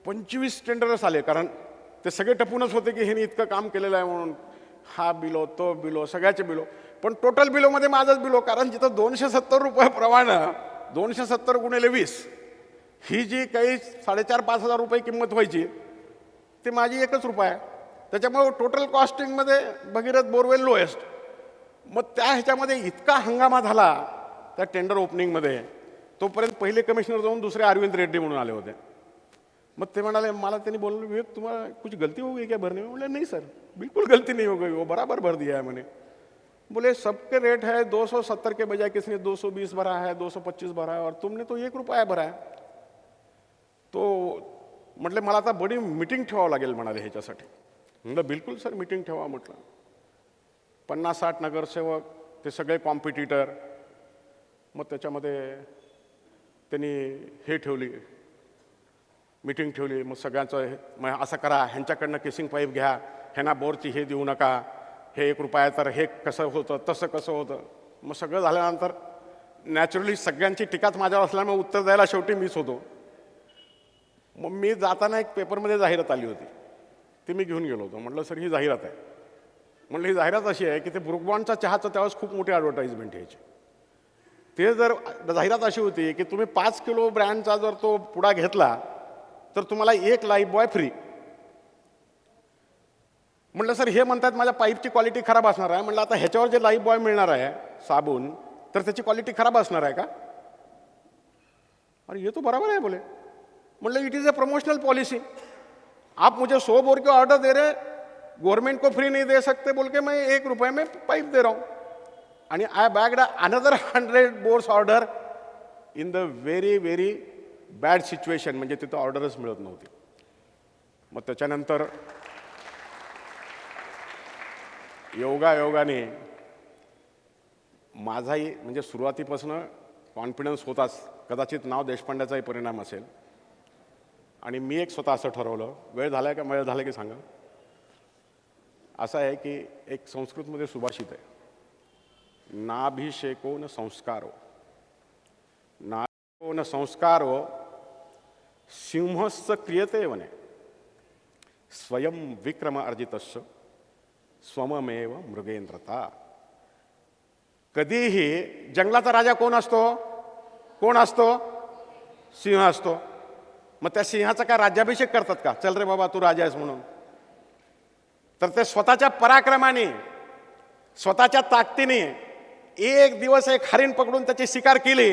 25 टेंडरच आले, कारण ते सगळे टपूनच होते की ह्याने इतकं काम केलेलं आहे म्हणून. हा बिलो, तो बिलो, सगळ्याचे बिलो. पण टोटल बिलोमध्ये माझंच बिलो, कारण जिथं 270 रुपये प्रमाणे 270 गुणिले 20 ही जी काही 4,500-5,000 हजार रुपये किंमत व्हायची, ती माझी 1 रुपया आहे. त्याच्यामुळे टोटल कॉस्टिंगमध्ये भगीरथ बोरवेल लोएस्ट. मग त्या ह्याच्यामध्ये इतका हंगामा झाला त्या टेंडर ओपनिंगमध्ये. तोपर्यंत पहिले कमिशनर जाऊन दुसरे अरविंद रेड्डी म्हणून आले होते. मग ते म्हणाले, मला त्यांनी बोलले विवेक तुम्हाला कुछ गलती हो गई क्या भरने में. बोले नहीं सर बिल्कुल गलती नहीं हो गई, वो बराबर भर दिया है मैंने. बोले सबके रेट है 270 के बजाय किसने 220 भरा है, 225 भरा है और तुमने तो 1 रुपया भरा है. तो म्हटले मला आता बडी मीटिंग ठेवावं लागेल म्हणाले ह्याच्यासाठी. म्हटलं बिलकुल सर मीटिंग ठेवा म्हटलं. 50-60 नगरसेवक, ते सगळे कॉम्पिटिटर. मग त्याच्यामध्ये त्यांनी हे ठेवली, मीटिंग ठेवली. मग सगळ्यांचं मग असं करा, ह्यांच्याकडनं केसिंग पाईप घ्या, ह्यांना बोरची हे देऊ नका, हे 1 रुपया तर हे कसं होतं तसं कसं होतं. मग सगळं झाल्यानंतर नॅचरली सगळ्यांची टीकाच माझ्यावर असल्यामुळे उत्तर द्यायला शेवटी मीच होतो. मग मी जाताना एक पेपरमध्ये जाहिरात आली होती, ती मी घेऊन गेलो होतो. म्हटलं सर ही जाहिरात आहे. म्हटलं ही जाहिरात अशी आहे की ते ब्रुक बॉन्डचा चहाचं त्यावेळेस खूप मोठी ॲडव्हर्टाईजमेंट यायची. ते जर जाहिरात अशी होती की तुम्ही 5 किलो ब्रँडचा जर तो पुडा घेतला तर तुम्हाला 1 लाईफ बॉय फ्री. म्हटलं सर हे म्हणतात माझ्या पाईपची क्वालिटी खराब असणार आहे. म्हटलं आता ह्याच्यावर जे लाईफ बॉय मिळणार आहे साबुन, तर त्याची क्वालिटी खराब असणार आहे का? अरे ये तो बराबर है बोले. म्हटलं it is a promotional policy, आप मुझे 100 बोर की ऑर्डर दे रहे, गवर्नमेंट को फ्री नहीं दे सकते बोल के मैं 1 रुपये में पाइप दे रहा हूँ. आणि I bagged another 100 bores order in the very very bad situation. म्हणजे तिथं ऑर्डरच मिळत नव्हती. मग त्याच्यानंतर योगाने माझाही म्हणजे सुरुवातीपासून कॉन्फिडन्स होताच. कदाचित नाव देशपांड्याचाही परिणाम असेल. आणि मी एक स्वतः असं ठरवलं, वेळ झाला आहे का, वेळ झाला की सांगा. असं आहे की एक संस्कृतमध्ये सुभाषित आहे, नाभिषेको न संस्कारो, नाभिषेको न संस्कारो सिंहस्य क्रियते वने, स्वयं विक्रम अर्जितस्य स्वममेव मृगेंद्रता. कधीही जंगलाचा राजा कोण असतो? कोण असतो? सिंह असतो. मग त्या सिंहाचा काय राज्याभिषेक करतात का? चल रे बाबा तू राजा आहेस म्हणून. तर ते स्वतःच्या पराक्रमाने, स्वतःच्या ताकदीने एक दिवस एक हरिण पकडून त्याची शिकार केली.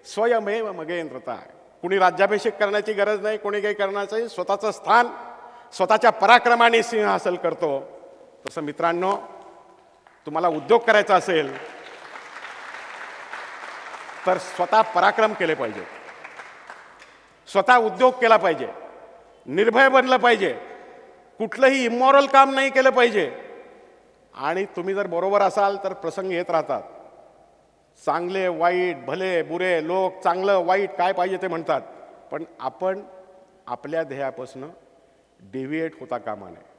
स्वयमेव मगेंद्रता. कुणी राज्याभिषेक करण्याची गरज नाही, कोणी काही करण्याचं. स्वतःचं स्थान स्वतःच्या पराक्रमाने सिंह हासिल करतो. तसं मित्रांनो, तुम्हाला उद्योग करायचा असेल तर स्वतः पराक्रम केले पाहिजे, स्वतः उद्योग केला पाहिजे, निर्भय बनलं पाहिजे, कुठलंही इमॉरल काम नाही केलं पाहिजे. आणि तुम्ही जर बरोबर असाल तर प्रसंग येत राहतात. चांगले वाईट, भले बुरे लोक चांगलं वाईट काय पाहिजे ते म्हणतात, पण आपण आपल्या ध्येयापासून डेव्हिएट होता कामा नये.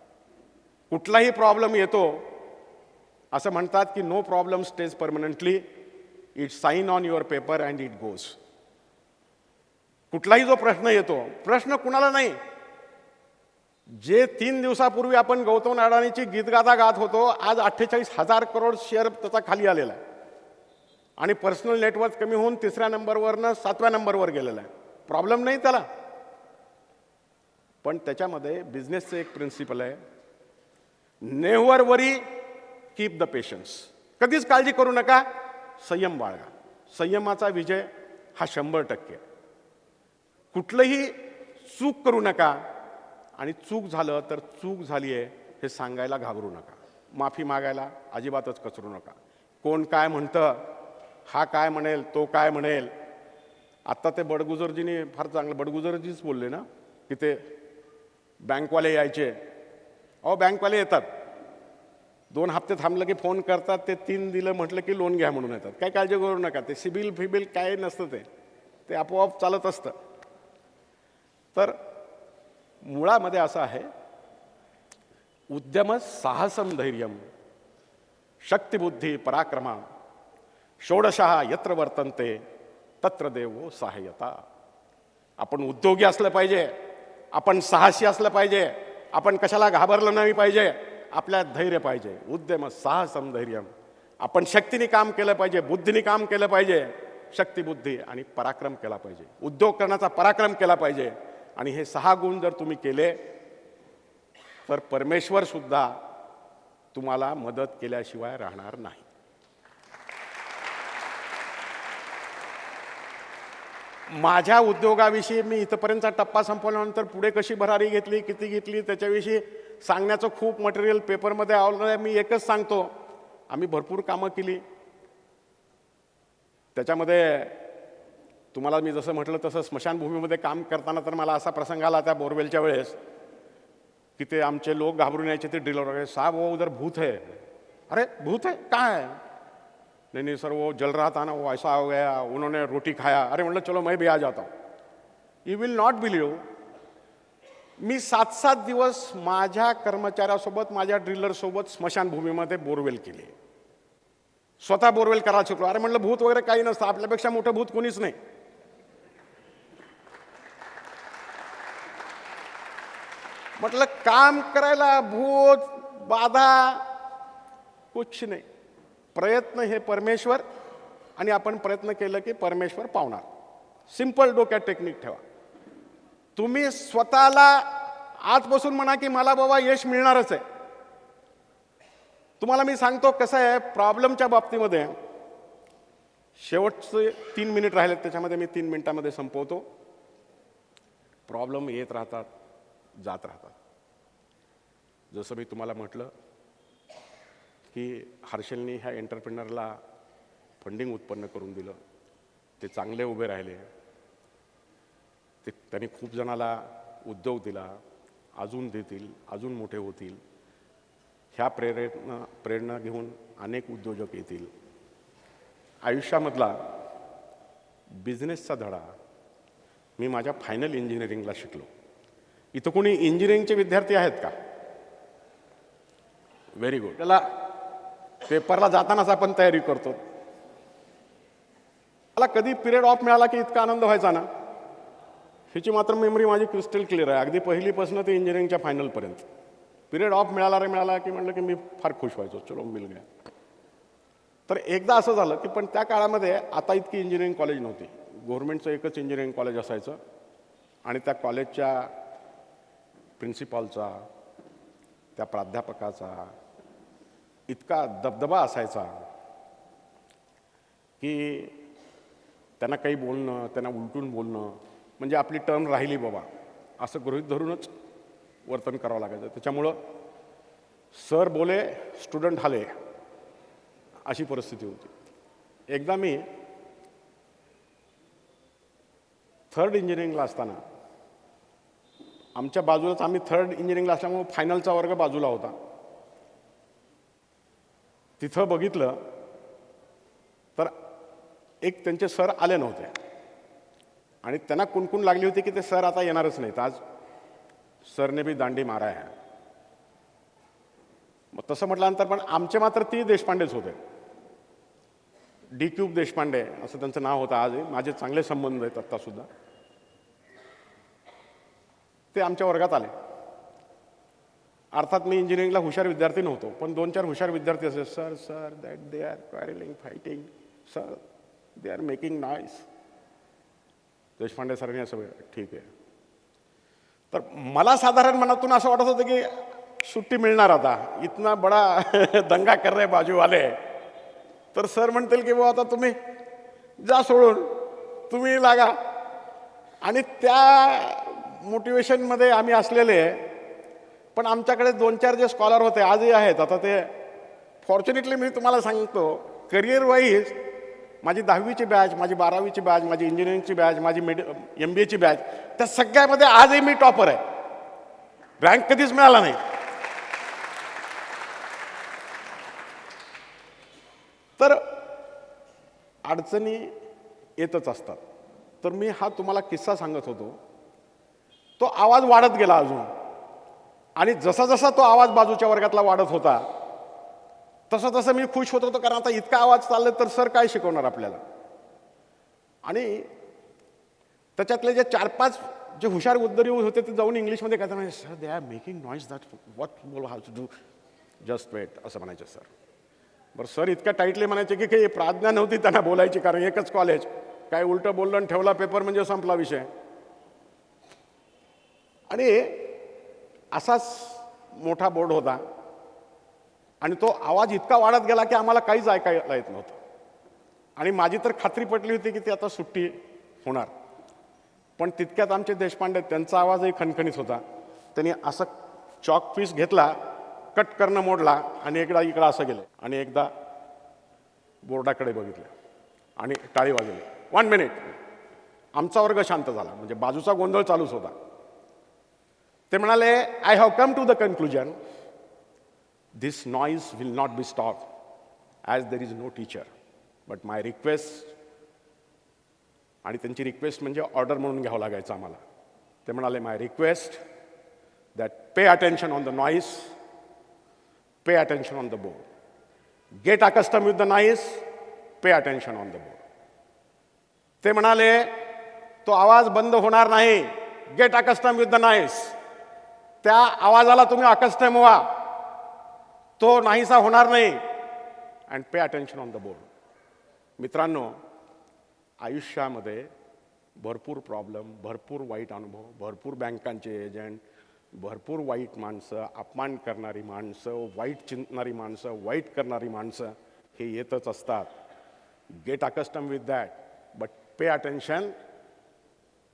कुठलाही प्रॉब्लेम येतो, असं म्हणतात की no problem stage permanently, it sign on your paper and it goes. कुठलाही जो प्रश्न येतो, प्रश्न कुणाला नाही. जे 3 दिवसापूर्वी आपण गौतम अडाणीची गीतगाथा गात होतो, आज 48,000 करोड शेअर त्याचा खाली आलेला आहे. आणि पर्सनल नेटवर्क कमी होऊन 3ऱ्या नंबरवरनं 7व्या नंबरवर गेलेला आहे. प्रॉब्लेम नाही त्याला. पण त्याच्यामध्ये बिझनेसचं एक प्रिन्सिपल आहे, never worry, keep the patience. कधीच काळजी करू नका, संयम बाळगा. संयमाचा विजय हा 100%. कुठलंही चूक करू नका. आणि चूक झालं तर चूक झाली आहे हे सांगायला घाबरू नका. माफी मागायला अजिबातच कचरू नका. कोण काय म्हणतं, हा काय म्हणेल, तो काय म्हणेल. आत्ता ते बडगुजरजीने फार चांगलं, बडगुजरजीच बोलले ना की ते बँकवाले यायचे. अहो बँकवाले येतात, 2 हप्ते थांबलं की फोन करतात, ते 3 दिलं म्हटलं की लोन घ्या म्हणून येतात. काय काळजी करू नका. ते सिबिल फिबिल काय नसतं, ते आपोआप चालत असतं. तर मुळामध्ये असं आहे, उद्यम साहसम धैर्यम शक्तिबुद्धी पराक्रमा षोडशः यत्र वर्तन्ते तत्र देवो सहाय्यता. आपण उद्योगी असलं पाहिजे, आपण साहसी असलं पाहिजे, आपण कशाला घाबरलं नाही पाहिजे, आपल्यात धैर्य पाहिजे. उद्यम साहसम धैर्यम. आपण शक्तीने काम केलं पाहिजे, बुद्धीने काम केलं पाहिजे, शक्तिबुद्धी आणि पराक्रम केला पाहिजे. उद्योग करण्याचा पराक्रम केला पाहिजे. आणि हे 6 गुण जर तुम्ही केले तर परमेश्वर सुद्धा तुम्हाला मदत केल्याशिवाय राहणार नाही. माझ्या उद्योगाविषयी मी इथपर्यंतचा टप्पा संपवल्यानंतर पुढे कशी भरारी घेतली, किती घेतली, त्याच्याविषयी सांगण्याचं खूप मटेरियल पेपरमध्ये आवलं आहे. मी एकच सांगतो, आम्ही भरपूर कामं केली. त्याच्यामध्ये तुम्हाला मी जसं म्हटलं तसं स्मशानभूमीमध्ये काम करताना तर मला असा प्रसंग आला त्या बोरवेलच्या वेळेस की ते आमचे लोक घाबरून यायचे. ते ड्रिलर वगैरे, साहब वो उधर भूत है. अरे भूत है काय? नहीं नहीं सर वो जल रहा था ना, वो ऐसा हो गया, उन्होंने रोटी खाया. अरे म्हटलं चलो मैं भी आ जाता हूँ. यू विल नॉट बिलीव, मी 7-7 दिवस माझ्या कर्मचाऱ्यासोबत, माझ्या ड्रिलरसोबत स्मशानभूमीमध्ये बोरवेल केली. स्वतः बोरवेल करायला शिकलो. अरे म्हटलं भूत वगैरे काही नसतं, आपल्यापेक्षा मोठं भूत कोणीच नाही. म्हटलं काम करायला भूत बाधा कुछ नाही. प्रयत्न हे परमेश्वर, आणि आपण प्रयत्न केलं की परमेश्वर पावणार. सिंपल डोक्यात टेक्निक ठेवा. तुम्ही स्वतःला आजपासून म्हणा की मला बाबा यश मिळणारच आहे. तुम्हाला मी सांगतो कसं आहे प्रॉब्लेमच्या बाबतीमध्ये. शेवटचे 3 मिनिट राहिलेत, त्याच्यामध्ये मी 3 मिनिटामध्ये संपवतो. प्रॉब्लेम येत राहतात, जात राहतात. जसं मी तुम्हाला म्हटलं की हर्षलनी ह्या एंटरप्रेनरला फंडिंग उत्पन्न करून दिलं, ते चांगले उभे राहिले, ते त्यांनी खूप जणाला उद्योग दिला, अजून देतील, अजून मोठे होतील. ह्या प्रेरणा घेऊन अनेक उद्योजक येतील. आयुष्यामधला बिझनेसचा धडा मी माझ्या फायनल इंजिनिअरिंगला शिकलो. इथं कोणी इंजिनिअरिंगचे विद्यार्थी आहेत का? Very good. त्याला पेपरला जातानाच आपण तयारी करतो. मला कधी पिरियड ऑफ मिळाला की इतका आनंद व्हायचा ना, ह्याची मात्र मेमरी माझी क्रिस्टल क्लिअर आहे. अगदी पहिलीपासून ते इंजिनिअरिंगच्या फायनलपर्यंत पिरियड ऑफ मिळाला की म्हणलं की मी फार खुश व्हायचो, चलो मिल गया. तर एकदा असं झालं की पण त्या काळामध्ये आता इतकी इंजिनिअरिंग कॉलेज नव्हती. गव्हर्नमेंटचं एकच इंजिनिअरिंग कॉलेज असायचं, आणि त्या कॉलेजच्या प्रिन्सिपॉलचा, त्या प्राध्यापकाचा इतका दबदबा असायचा की त्यांना काही बोलणं, त्यांना उलटून बोलणं म्हणजे आपली टर्म राहिली बाबा असं गृहीत धरूनच वर्तन करावं लागायचं. त्याच्यामुळं सर बोले स्टुडंट हाले अशी परिस्थिती होती. एकदा मी 3rd इंजिनिअरिंगला असताना, आमच्या बाजूलाच, आम्ही 3rd इंजिनिअरिंगला असल्यामुळे फायनलचा वर्ग बाजूला होता, तिथं बघितलं तर एक त्यांचे सर आले नव्हते, आणि त्यांना कुणकुण लागली होती की ते सर आता येणारच नाहीत, आज सरने भी दांडी मारा है. मग तसं म्हटल्यानंतर पण आमचे मात्र ती देशपांडेच होते. D. देशपांडे असं त्यांचं नाव होतं. आज माझे चांगले संबंध आहेत आत्तासुद्धा. ते आमच्या वर्गात आले. अर्थात मी इंजिनिअरिंगला हुशार विद्यार्थी नव्हतो, पण 2-4 हुशार विद्यार्थी असे, sir sir that they are quarrelling, fighting, sir they are making noise. Deshpande सरांनी असं, ठीक आहे. तर मला साधारण मनातून असं वाटत होतं की सुट्टी मिळणार आता, इतना बडा दंगा कर रहे बाजूवाले. तर सर म्हणतील की बाबा आता तुम्ही जा सोडून, तुम्ही लागा. आणि त्या मोटिवेशनमध्ये आम्ही असलेले. पण आमच्याकडे 2-4 जे स्कॉलर होते, आजही आहेत. आता ते फॉर्च्युनेटली मी तुम्हाला सांगतो, करिअर वाईज माझी 10वीची बॅच, माझी 12वीची बॅच, माझी इंजिनिअरिंगची बॅच, माझी MBAची बॅच, त्या सगळ्यामध्ये आजही मी टॉपर आहे. रँक कधीच मिळाला नाही. तर अडचणी येतच असतात. तर मी हा तुम्हाला किस्सा सांगत होतो, तो आवाज वाढत गेला अजून. आणि जसा जसा तो आवाज बाजूच्या वर्गातला वाढत होता, तसं तसं मी खुश होत होतो, कारण आता इतका आवाज चालला तर सर काय शिकवणार आपल्याला. आणि त्याच्यातले जे 4-5 जे हुशार उद्योगी होते ते जाऊन इंग्लिशमध्ये काय म्हणायचे, sir they are making noise, that what will have to do, just wait असं म्हणायचे सर. बरं, सर इतक्या टाईटली म्हणायचे की काही प्राज्ञा नव्हती त्यांना बोलायची, कारण एकच कॉलेज, काय उलटं बोललं आणि ठेवला पेपर म्हणजे संपला विषय. आणि असाच मोठा बोर्ड होता, आणि तो आवाज इतका वाढत गेला की आम्हाला काहीच ऐकायला येत नव्हतं. आणि माझी तर खात्री पटली होती की ती आता सुट्टी होणार. पण तितक्यात आमचे देशपांडे, त्यांचा आवाजही खणखणीत होता. त्यांनी असं चॉक पीस घेतला, कट करणं मोडला, आणि एकदा इकडं असं गेलं, आणि एकदा बोर्डाकडे बघितलं आणि टाळी वाजवली. 1 मिनिट. आमचा वर्ग शांत झाला, म्हणजे बाजूचा गोंधळ चालूच होता. ते म्हणाले, I have come to the conclusion, this noise will not be stop as there is no teacher, but my request. आणि त्यांची रिक्वेस्ट म्हणजे ऑर्डर म्हणून घ्यावं लागायचं आम्हाला. ते म्हणाले, my request that pay attention on the noise, pay attention on the board. Get accustom with the noise, pay attention on the board. ते म्हणाले तो आवाज बंद होणार नाही, get accustom with the noise. त्या आवाजाला तुम्ही अकस्टम व्हा, तो नाहीसा होणार नाही. And pay attention on the board. मित्रांनो, आयुष्यामध्ये भरपूर प्रॉब्लेम, भरपूर वाईट अनुभव, भरपूर बँकांचे एजंट, भरपूर वाईट माणसं, अपमान करणारी माणसं, वाईट चिंतणारी माणसं, वाईट करणारी माणसं हे येतच असतात. Get accustom with that, but pay attention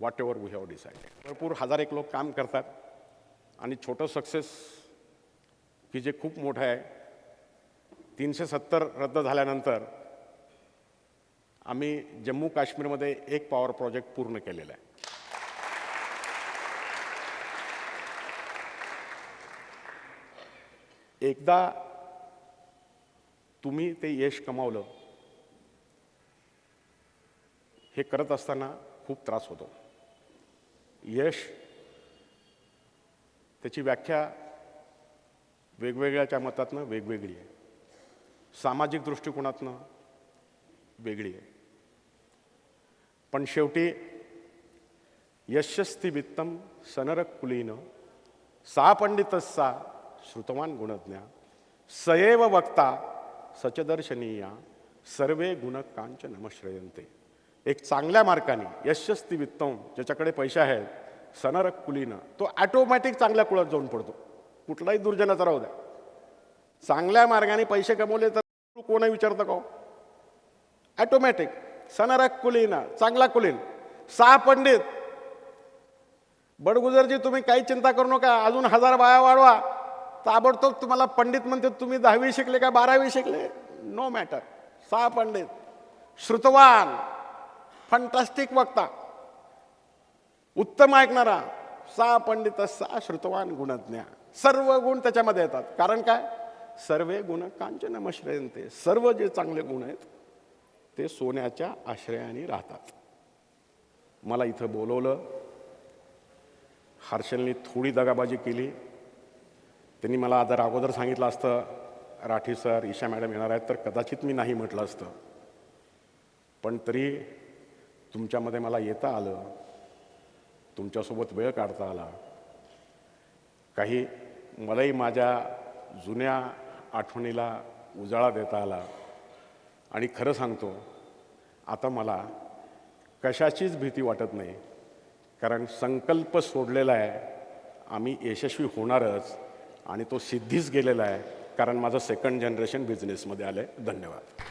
whatever we have decided. भरपूर हजार एक लोक काम करतात आणि छोटं सक्सेस की जे खूप मोठं आहे, 370 रद्द झाल्यानंतर आम्ही जम्मू काश्मीरमध्ये एक पॉवर प्रोजेक्ट पूर्ण केलेला आहे. एकदा तुम्ही ते यश कमावलं, हे करत असताना खूप त्रास होतो. यश त्याची व्याख्या वेगवेगळ्याच्या मतातनं वेगवेगळी आहे, सामाजिक दृष्टिकोनातनं वेगळी आहे. पण शेवटी यशस्ति वित्तम सनरक कुलीन सा पंडितस्सा श्रुतवान गुणज्ञ सएव वक्ता सचदर्शनीया सर्वे गुण कांच नमश्रयंते. एक चांगल्या मार्गाने यशस्ति वित्तम, ज्याच्याकडे पैसे आहेत, सनरक कुलीन, तो ॲटोमॅटिक चांगल्या कुळात जाऊन पडतो. कुठलाही दुर्जनाचा राहू द्या, चांगल्या मार्गाने पैसे कमवले तर कोणी विचारतं का? ॲटोमॅटिक. सनरक कुलीन, चांगला कुलीन. सा पंडित, बडगुजरजी तुम्ही काही चिंता करू नका, अजून 1000 बाया वाढवा, ताबडतोब तुम्हाला पंडित म्हणते. तुम्ही 10वी शिकले का 12वी शिकले, नो मॅटर. सा पंडित. श्रुतवान, फंटास्टिक वक्ता, उत्तम ऐकणारा. सा पंडित सा श्रुतवान गुणज्ञ. सर्व गुण त्याच्यामध्ये येतात. कारण काय? सर्वे गुण कांच नमश्रयंते. सर्व जे चांगले गुण आहेत ते सोन्याच्या आश्रयाने राहतात. मला इथं बोलवलं, हर्षलनी थोडी दगाबाजी केली. त्यांनी मला जर अगोदर सांगितलं असतं राठी सर, ईशा मॅडम येणार आहेत, तर कदाचित मी नाही म्हटलं असतं. पण तरी तुमच्यामध्ये मला येता आलं, तुमच्यासोबत वेळ काढता आला. काही मलाही माझ्या जुन्या आठवणीला उजाळा देता आला. आणि खरं सांगतो, आता मला कशाचीच भीती वाटत नाही, कारण संकल्प सोडलेला आहे. आम्ही यशस्वी होणारच, आणि तो सिद्धीच गेलेला आहे, कारण माझं सेकंड जनरेशन बिझनेसमध्ये आलं आहे. धन्यवाद.